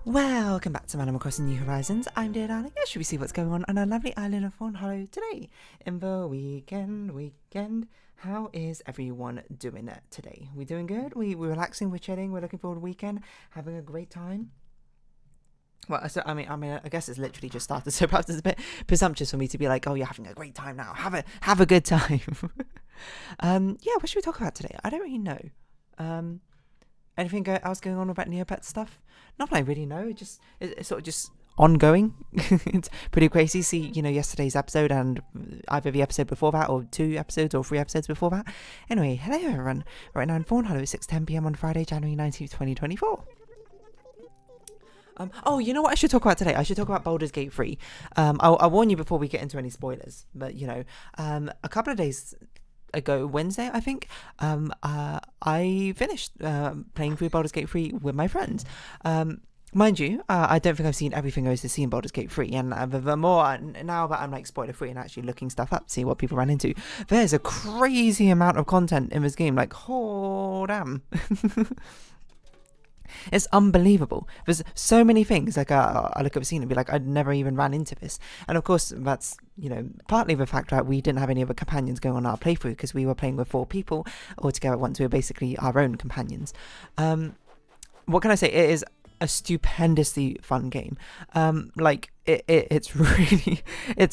Welcome back to Animal Crossing New Horizons. I'm dear darling. Should we see what's going on our lovely island of Fawnhollow today? In the weekend. How is everyone doing today? We doing good? We're relaxing, we're chilling, we're looking forward to the weekend, having a great time. Well, so, I guess it's literally just started, so perhaps it's a bit presumptuous for me to be like, oh, you're having a great time now. Have a good time. What should we talk about today? I don't really know. Anything else going on about Neopet stuff? Not that I really know. It's sort of just ongoing. It's pretty crazy. See, yesterday's episode and either the episode before that, or 2 episodes or 3 episodes before that. Anyway, hello everyone. Right now in Fawnhallow, 6:10 p.m. on Friday, January 19th, 2024. You know what I should talk about today? I should talk about Baldur's Gate 3. I'll warn you before we get into any spoilers. But a couple of days ago, Wednesday, I think, I finished playing through Baldur's Gate 3 with my friends. Mind you, I don't think I've seen everything there is to see in Baldur's Gate 3, and the more, now that I'm like spoiler free and actually looking stuff up, see what people ran into, there's a crazy amount of content in this game, like, oh damn. It's unbelievable. There's so many things. Like I look at the scene and be like, I never even ran into this. And of course, that's partly the fact that we didn't have any other companions going on our playthrough because we were playing with 4 people altogether once. We were basically our own companions. What can I say? It is a stupendously fun game. It's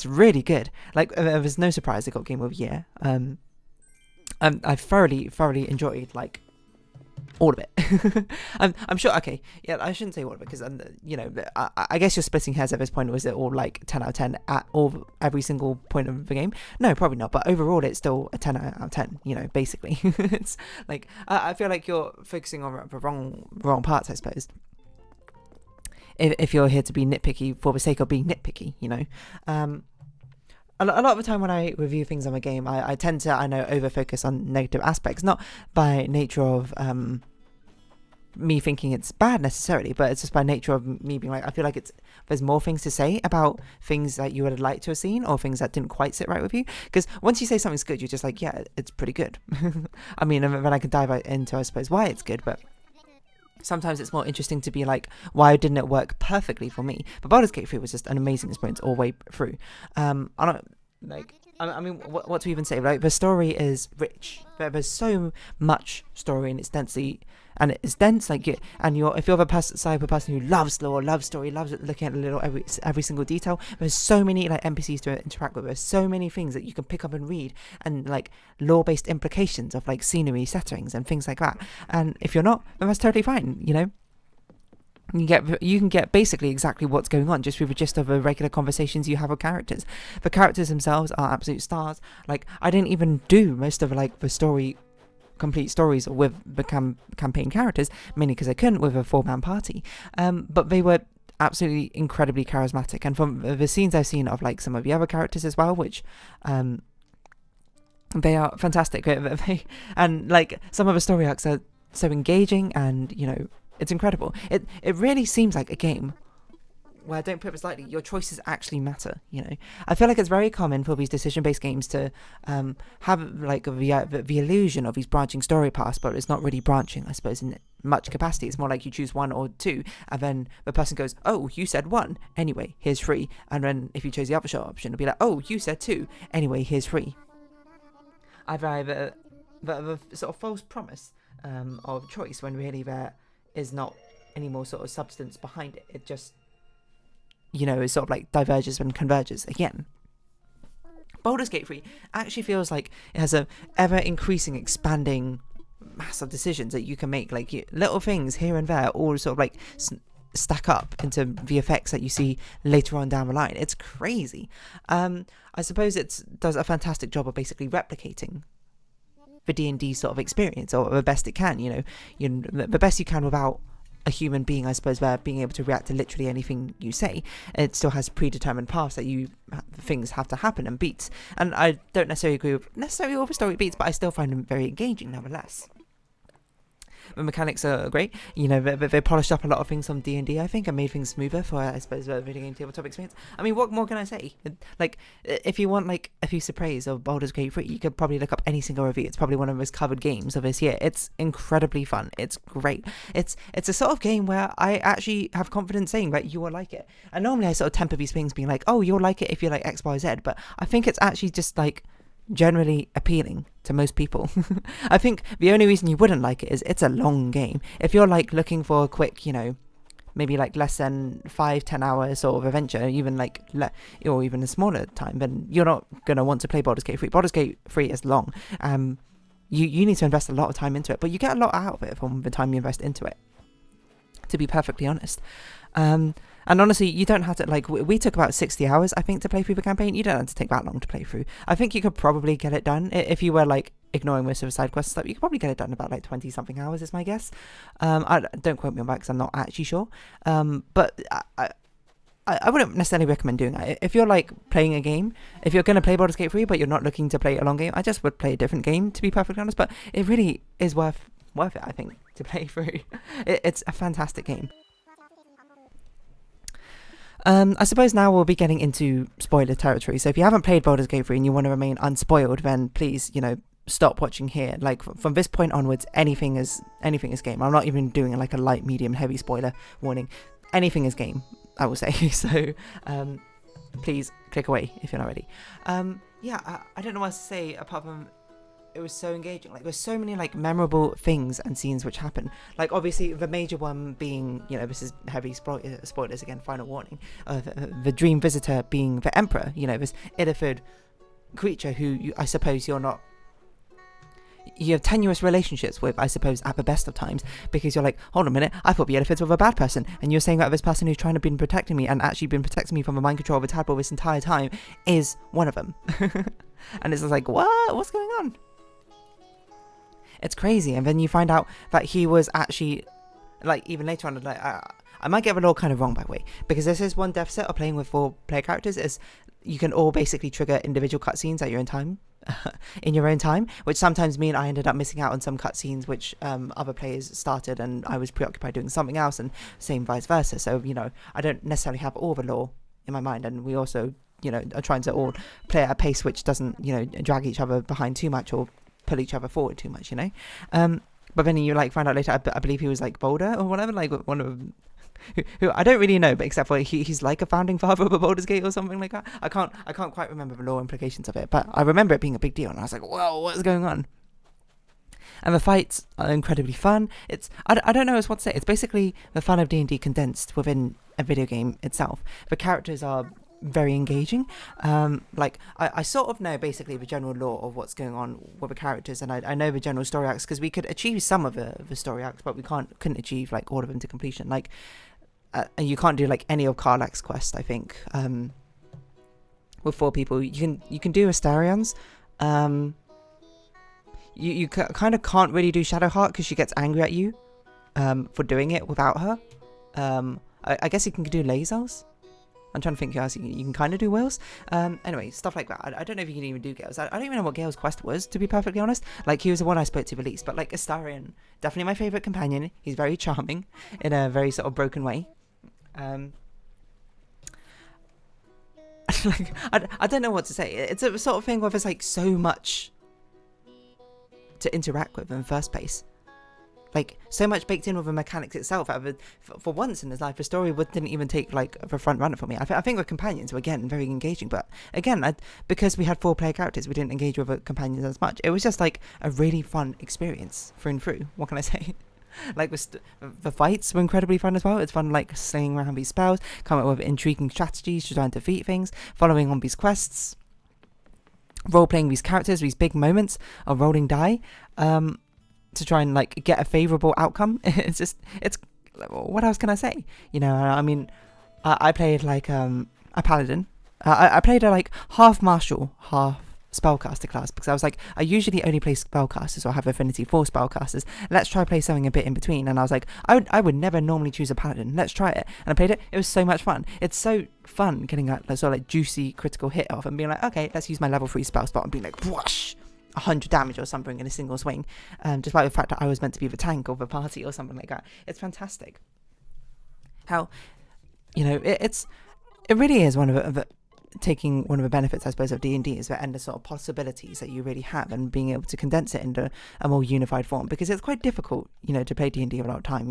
really good. Like, there's no surprise it got Game of the Year. I thoroughly enjoyed all of it. I'm sure. Okay, yeah, I shouldn't say all of it because I guess you're splitting hairs at this point. Was it all like 10 out of 10 at every single point of the game? No, probably not. But overall, it's still a 10 out of 10. Basically, it's like I feel like you're focusing on the wrong parts, I suppose. If you're here to be nitpicky for the sake of being nitpicky, A lot of the time when I review things on a game, I tend to, over-focus on negative aspects, not by nature of me thinking it's bad necessarily, but it's just by nature of me being like, I feel like there's more things to say about things that you would have liked to have seen or things that didn't quite sit right with you. Because once you say something's good, you're just like, yeah, it's pretty good. I mean, and then I can dive into, I suppose, why it's good, but sometimes it's more interesting to be like, why didn't it work perfectly for me? But Baldur's Gate 3 was just an amazing experience all the way through. What to even say? Like, the story is rich. There's so much story, and it's dense. Like, if you're the type of person who loves lore, loves story, loves looking at every single detail, there's so many like NPCs to interact with. There's so many things that you can pick up and read, and like lore-based implications of like scenery, settings, and things like that. And if you're not, then that's totally fine. You can get basically exactly what's going on just through the gist of the regular conversations you have with characters. The characters themselves are absolute stars. Like, I didn't even do most of the complete stories with the campaign characters, mainly because I couldn't with a 4-man party. But they were absolutely incredibly charismatic, and from the scenes I've seen of like some of the other characters as well, which they are fantastic. And like some of the story arcs are so engaging, and it's incredible. It really seems like a game where, don't put this lightly, your choices actually matter. I feel like it's very common for these decision-based games to have like the illusion of these branching story paths, but it's not really branching, I suppose, in much capacity. It's more like you choose 1 or 2, and then the person goes, "Oh, you said 1. Anyway, here's 3." And then if you chose the other short option, it'll be like, "Oh, you said 2. Anyway, here's 3." Either the sort of false promise of choice when really there is not any more sort of substance behind it. It just, it sort of like diverges and converges again. Baldur's Gate 3 actually feels like it has a ever-increasing, expanding mass of decisions that you can make, like little things here and there, all sort of like stack up into the effects that you see later on down the line. It's crazy. I suppose it does a fantastic job of basically replicating the D&D sort of experience, or the best it can, the best you can without a human being, I suppose, there being able to react to literally anything you say. It still has predetermined paths that things have to happen, and beats. And I don't necessarily agree with all the story beats, but I still find them very engaging nevertheless. the mechanics are great. You know, they polished up a lot of things from D&D, I think, and made things smoother for, I suppose, the video game tabletop experience. I mean, what more can I say? Like, if you want like a piece of praise of Baldur's Gate 3, you could probably look up any single review. It's probably one of the most covered games of this year. It's incredibly fun. It's great. It's a sort of game where I actually have confidence saying that you will like it. And normally I sort of temper these things being like, oh, you'll like it if you like X, Y, Z. But I think it's actually just like generally appealing to most people. I think the only reason you wouldn't like it is it's a long game. If you're like looking for a quick, you know, maybe like less than 5-10 hours sort of adventure, even like or even a smaller time, then you're not gonna want to play Baldur's Gate 3. Baldur's Gate 3 is long. You need to invest a lot of time into it, but you get a lot out of it from the time you invest into it, to be perfectly honest. And honestly, you don't have to, like, we took about 60 hours, I think, to play through the campaign. You don't have to take that long to play through. I think you could probably get it done, if you were, like, ignoring most of the side quests stuff, you could probably get it done in about, like, 20-something hours, is my guess. Don't quote me on that, because I'm not actually sure. But I wouldn't necessarily recommend doing that. If you're, like, playing a game, if you're going to play Baldur's Gate 3, but you're not looking to play a long game, I just would play a different game, to be perfectly honest. But it really is worth it, I think, to play through. It's a fantastic game. I suppose now we'll be getting into spoiler territory. So if you haven't played Baldur's Gate 3 and you want to remain unspoiled, then please, you know, stop watching here. Like, from this point onwards, anything is game. I'm not even doing like a light, medium, heavy spoiler warning. Anything is game, I will say. So please click away if you're not ready. I don't know what else to say apart from it was so engaging. Like, there's so many like memorable things and scenes which happen. Like, obviously the major one being, you know, this is heavy spoilers again, final warning, the dream visitor being the Emperor, you know, this Illithid creature who I suppose you have tenuous relationships with, I suppose, at the best of times, because you're like, hold on a minute, I thought the Illithids were a bad person, and you're saying that this person who's trying to been protecting me and actually been protecting me from the mind control of a tadpole this entire time is one of them. And it's just like, what's going on? It's crazy. And then you find out that he was actually, like, even later on, like, I might get the lore kind of wrong, by the way, because this is one dev set of playing with 4 player characters, is you can all basically trigger individual cutscenes at your own time, in your own time, which sometimes mean I ended up missing out on some cutscenes which other players started and I was preoccupied doing something else, and same vice versa. So, you know, I don't necessarily have all the lore in my mind, and we also, you know, are trying to all play at a pace which doesn't, you know, drag each other behind too much or pull each other forward too much, you know. But then you like find out later, I believe he was like Baldur or whatever, like one of who I don't really know, but except for he's like a founding father of a Baldur's Gate or something like that. I can't quite remember the lore implications of it, but I remember it being a big deal, and I was like, whoa, what's going on? And the fights are incredibly fun. It's I don't know what to say. It's basically the fun of D&D condensed within a video game itself. The characters are very engaging. Like I sort of know basically the general lore of what's going on with the characters, and I know the general story arcs, because we could achieve some of the story arcs, but we couldn't achieve like all of them to completion. Like and you can't do like any of Karlach's quest, I think. With 4 people, you can do Astarion's. You kind of can't really do Shadowheart because she gets angry at you for doing it without her. I guess you can do Lazos. I'm trying to think who else you can kind of do Will's. Anyway, stuff like that. I don't know if you can even do Gale's. I don't even know what Gale's quest was, to be perfectly honest. Like, he was the one I spoke to the least. But, like, Astarion, definitely my favourite companion. He's very charming in a very sort of broken way. Like, I don't know what to say. It's a sort of thing where there's, like, so much to interact with in the first place. Like, so much baked in with the mechanics itself. For once in his life, the story didn't even take, like, the front runner for me. I think the companions were, again, very engaging. But, again, because we had 4 player characters, we didn't engage with the companions as much. It was just, like, a really fun experience through and through. What can I say? Like, the fights were incredibly fun as well. It's fun, like, slaying around these spells, coming up with intriguing strategies to try and defeat things, following on these quests, role-playing these characters, these big moments of rolling die, to try and, like, get a favourable outcome. It's what else can I say? You know, I mean, I played, like, a paladin. I played a, like, half martial, half spellcaster class, because I was like, I usually only play spellcasters or have affinity for spellcasters. Let's try play something a bit in between. And I was like, I would never normally choose a paladin. Let's try it. And I played it. It was so much fun. It's so fun getting that sort of like juicy critical hit off and being like, okay, let's use my level 3 spell spot and being like, whoosh, 100 damage or something in a single swing, despite the fact that I was meant to be the tank of a party or something like that. It's fantastic. How, it really is one of the taking one of the benefits, I suppose, of D&D is the endless sort of possibilities that you really have, and being able to condense it into a more unified form, because it's quite difficult, to play D&D a lot of time,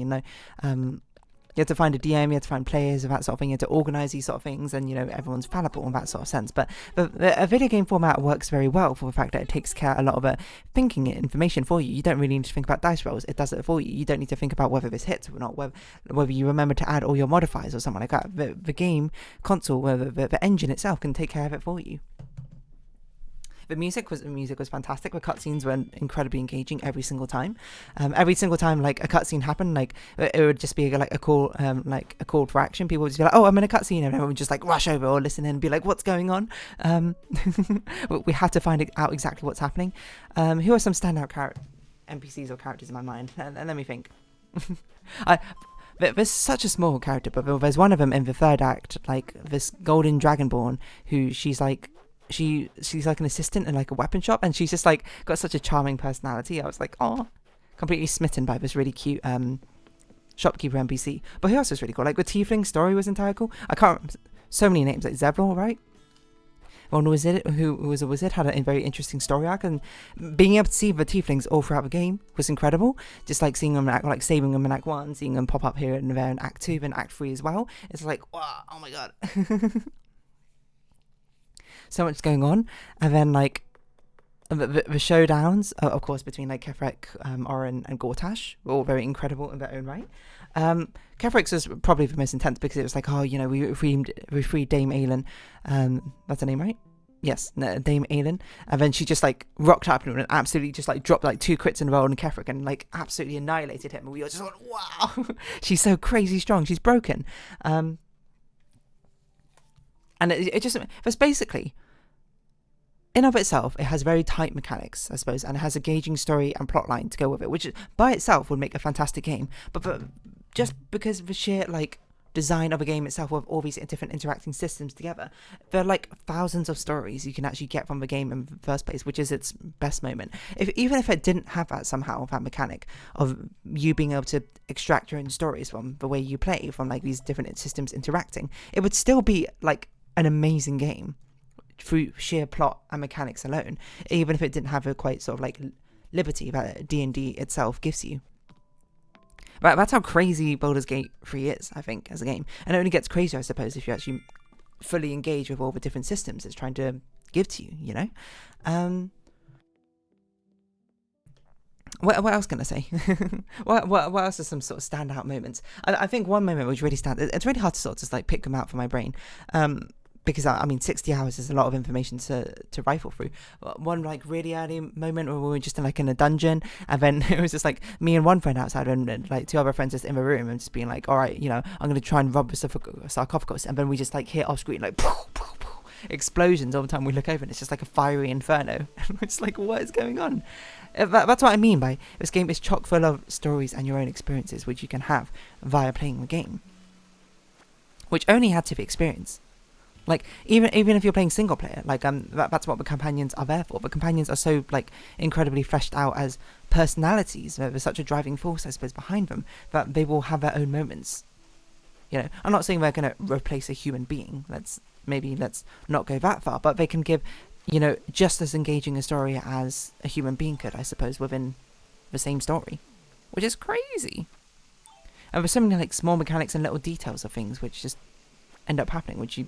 you have to find a DM, you have to find players and that sort of thing, you have to organise these sort of things, and everyone's fallible in that sort of sense. But a video game format works very well for the fact that it takes care a lot of thinking information for you. You don't really need to think about dice rolls, it does it for you. You don't need to think about whether this hits or not, whether you remember to add all your modifiers or something like that. The game console, the engine itself can take care of it for you. The music was fantastic. The cutscenes were incredibly engaging every single time. Every single time like a cutscene happened, like it would just be like a call for action. People would just be like, "Oh, I'm in a cutscene," and everyone would just like rush over or listen in and be like, "What's going on?" We have to find out exactly what's happening. Who are some standout NPCs or characters in my mind? Let me think. There's such a small character, but there's one of them in the third act, like this golden dragonborn, who she's like an assistant in like a weapon shop, and she's just like got such a charming personality. I was like, oh, completely smitten by this really cute shopkeeper NPC. But who else was really cool? Like the tiefling story was entirely cool. I can't remember, so many names, like Zevlor, right? Well, who was a wizard, had a very interesting story arc, and being able to see the tieflings all throughout the game was incredible. Just like seeing them like saving them in Act 1, seeing them pop up here and there in Act 2 and Act 3 as well. It's like, wow, oh my god. So much going on. And then like the showdowns, of course, between like Kefrek, Oren and Gortash were all very incredible in their own right. Kefrek's was probably the most intense, because it was like, oh, we freed Dame Aelin. That's her name, right? Yes, Dame Aelin. And then she just like rocked up and absolutely just like dropped like 2 crits in a row on Kefrek and like absolutely annihilated him. And we were just like, wow, she's so crazy strong. She's broken. And it just, that's basically, in of itself, it has very tight mechanics, I suppose, and it has a engaging story and plotline to go with it, which by itself would make a fantastic game. But just because of the sheer, like, design of a game itself with all these different interacting systems together, there are, like, thousands of stories you can actually get from the game in the first place, which is its best moment. Even if it didn't have that somehow, that mechanic of you being able to extract your own stories from the way you play, from, like, these different systems interacting, it would still be, like, an amazing game through sheer plot and mechanics alone, even if it didn't have a quite sort of like liberty that D&D itself gives you. But that's how crazy Baldur's Gate 3 is, I think, as a game. And it only gets crazier, I suppose, if you actually fully engage with all the different systems it's trying to give to you, What else can I say? what else are some sort of standout moments? I think one moment which really stands. It's really hard to sort of just like pick them out for my brain, because I mean 60 hours is a lot of information to rifle through. One like really early moment where we were just in a dungeon, and then it was just like me and one friend outside, and like 2 other friends just in the room, and just being like, all right, I'm gonna try and rob the sarcophagus, and then we just like hear off screen like explosions all the time we look over, and it's just like a fiery inferno. It's like, what is going on? That's what I mean by this game is chock full of stories and your own experiences which you can have via playing the game, which only had to be experienced. Like even if you're playing single player, like that's what the companions are there for. The companions are so like incredibly fleshed out as personalities. There's such a driving force, I suppose, behind them, that they will have their own moments. I'm not saying they're going to replace a human being. Let's not go that far, but they can give, just as engaging a story as a human being could, I suppose, within the same story, which is crazy. And there's so many like small mechanics and little details of things which just end up happening, which you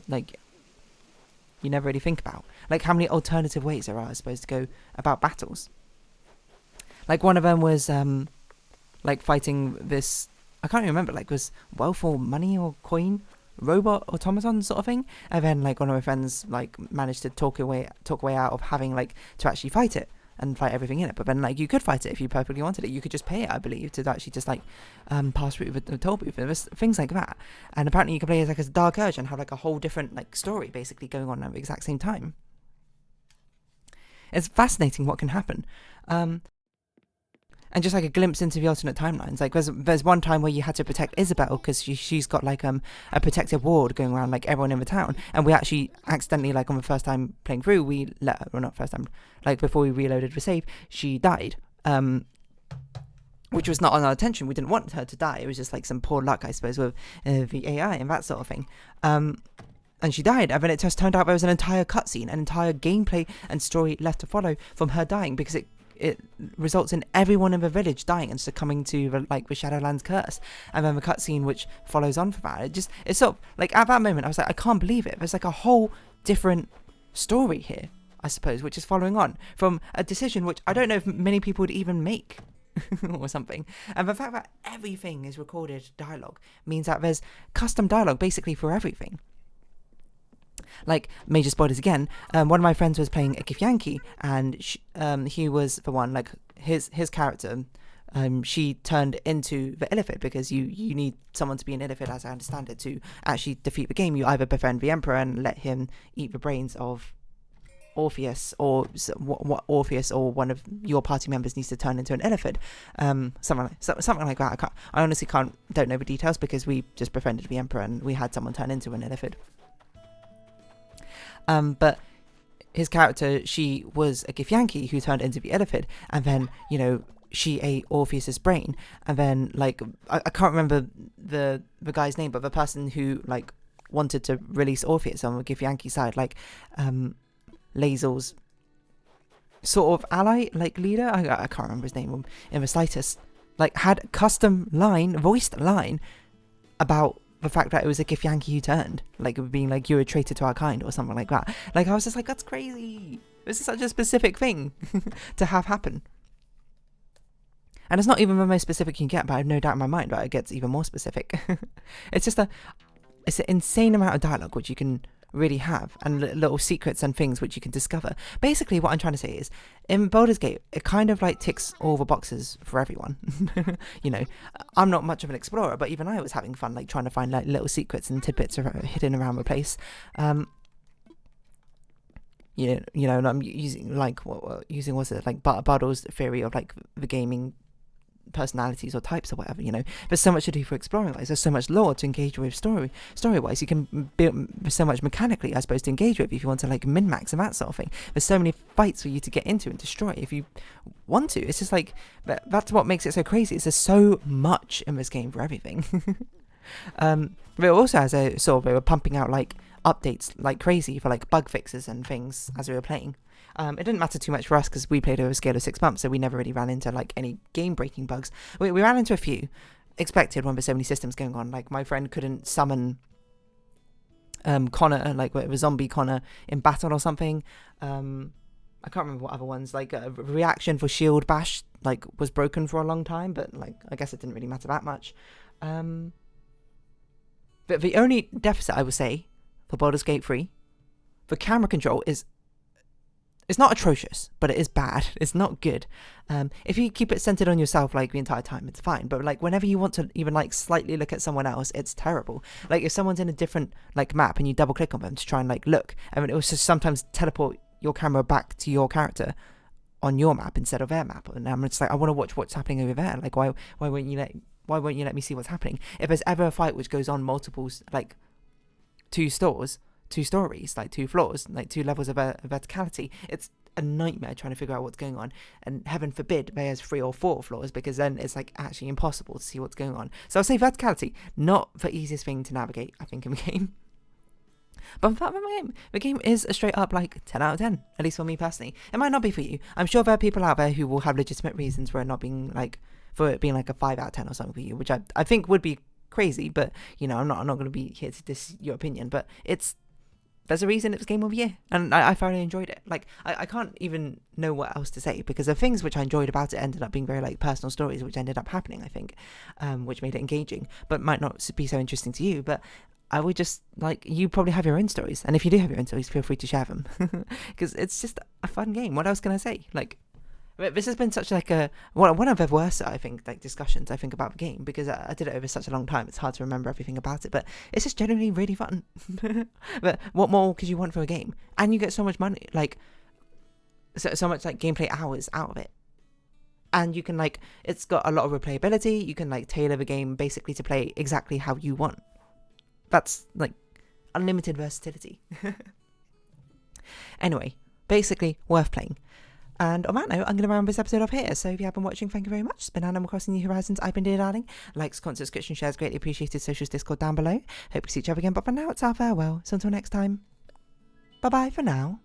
never really think about. Like how many alternative ways there are, I suppose, to go about battles. Like one of them was like fighting this, I can't even remember, like was wealth or money or coin robot automaton sort of thing, and then like one of my friends like managed to talk away out of having like to actually fight it and fight everything in it. But then like you could fight it if you perfectly wanted it. You could just pay it, I believe, to actually just like pass through the toll booth. There was things like that. And apparently you could play as like a Dark Urge and have like a whole different like story basically going on at the exact same time. It's fascinating what can happen. and just like a glimpse into the alternate timelines. Like there's one time where you had to protect Isabel because she's got like a protective ward going around like everyone in the town, and we actually accidentally, like on the first time playing through, we let her, well not first time, like before we reloaded the save, she died, which was not on our intention. We didn't want her to die. It was just like some poor luck, I suppose, with the AI and that sort of thing. And she died, and then it just turned out there was an entire cutscene, an entire gameplay and story left to follow from her dying, because it results in everyone in the village dying and succumbing to the Shadowlands curse. And then the cutscene which follows on from that, it's sort of like, at that moment I was like, I can't believe it. There's like a whole different story here, I suppose, which is following on from a decision which I don't know if many people would even make or something. And the fact that everything is recorded dialogue means that there's custom dialogue basically for everything. Like, major spoilers again, one of my friends was playing a Githyanki, and he was the one, like, his character, she turned into the Illithid, because you need someone to be an Illithid, as I understand it, to actually defeat the game. You either befriend the Emperor and let him eat the brains of Orpheus, or what Orpheus or one of your party members needs to turn into an Illithid, something like that. I honestly don't know the details, because we just befriended the Emperor and we had someone turn into an Illithid. But his character, she was a Githyanki who turned into the Illithid, and then, you know, she ate Orpheus's brain, and then, like, I can't remember the guy's name, but the person who, like, wanted to release Orpheus on the Githyanki side, like, Lazel's sort of ally, like, leader, I can't remember his name in the slightest, like, had custom voiced line about the fact that it was a Githyanki who turned, like, being like, you're a traitor to our kind, or something like that. Like, I was just like, that's crazy. This is such a specific thing to have happen. And it's not even the most specific you can get, but I have no doubt in my mind that it gets even more specific. It's just it's an insane amount of dialogue which you can really have, and little secrets and things which you can discover. Basically, what I'm trying to say is, in Baldur's Gate, it kind of like ticks all the boxes for everyone. You know, I'm not much of an explorer, but even I was having fun, like, trying to find like little secrets and tidbits hidden around the place. You know, and I'm using like Bardol's theory of like the gaming personalities or types or whatever. You know, there's so much to do for exploring wise. There's so much lore to engage with story wise. You can build so much mechanically, I suppose, to engage with if you want to like min-max and that sort of thing. There's so many fights for you to get into and destroy if you want to. It's just like, that's what makes it so crazy. There's so much in this game for everything. But it also has a sort of, they were pumping out like updates like crazy for like bug fixes and things as we were playing. It didn't matter too much for us because we played over a scale of 6 months, so we never really ran into like any game-breaking bugs. We ran into a few, expected when there's so many systems going on. Like, my friend couldn't summon Connor, like a zombie Connor in battle or something. I can't remember what other ones. Like, a reaction for shield bash like was broken for a long time, but like, I guess it didn't really matter that much. But the only deficit, I would say, for Baldur's Gate 3, the camera control is, it's not atrocious, but it is bad. It's not good. If you keep it centered on yourself like the entire time, it's fine. But like, whenever you want to even like slightly look at someone else, it's terrible. Like, if someone's in a different like map and you double click on them to try and like look, I mean, it will just sometimes teleport your camera back to your character on your map instead of their map. And I'm just like, I want to watch what's happening over there. Like, why won't you let me see what's happening? If there's ever a fight which goes on multiples, like two stories, like 2 floors, like 2 levels of verticality, it's a nightmare trying to figure out what's going on. And heaven forbid there's 3 or 4 floors, because then it's like actually impossible to see what's going on. So I'll say verticality, not the easiest thing to navigate, I think, in the game. But apart from the game is a straight up like 10 out of 10, at least for me personally. It might not be for you. I'm sure there are people out there who will have legitimate reasons for it not being like, for it being like a 5 out of 10 or something for you, which I think would be crazy. But you know, I'm not going to be here to diss your opinion, but there's a reason it was Game of the Year, and I thoroughly enjoyed it. Like, I can't even know what else to say, because the things which I enjoyed about it ended up being very like personal stories which ended up happening, I think, which made it engaging, but might not be so interesting to you. But I would just, like, you probably have your own stories, and if you do have your own stories, feel free to share them, because it's just a fun game. What else can I say? Like, this has been such like one of the worst, I think, like discussions I think about the game, because I did it over such a long time. It's hard to remember everything about it, but it's just generally really fun. But what more could you want for a game? And you get so much money, like so much like gameplay hours out of it. And you can like, it's got a lot of replayability. You can like tailor the game basically to play exactly how you want. That's like unlimited versatility. Anyway, basically worth playing. And on that note, I'm going to round this episode off here. So if you have been watching, thank you very much. It's been Animal Crossing New Horizons. I've been Dear Darling. Likes, comments, subscription, shares, greatly appreciated. Socials, Discord down below. Hope to see each other again. But for now, it's our farewell. So until next time, bye-bye for now.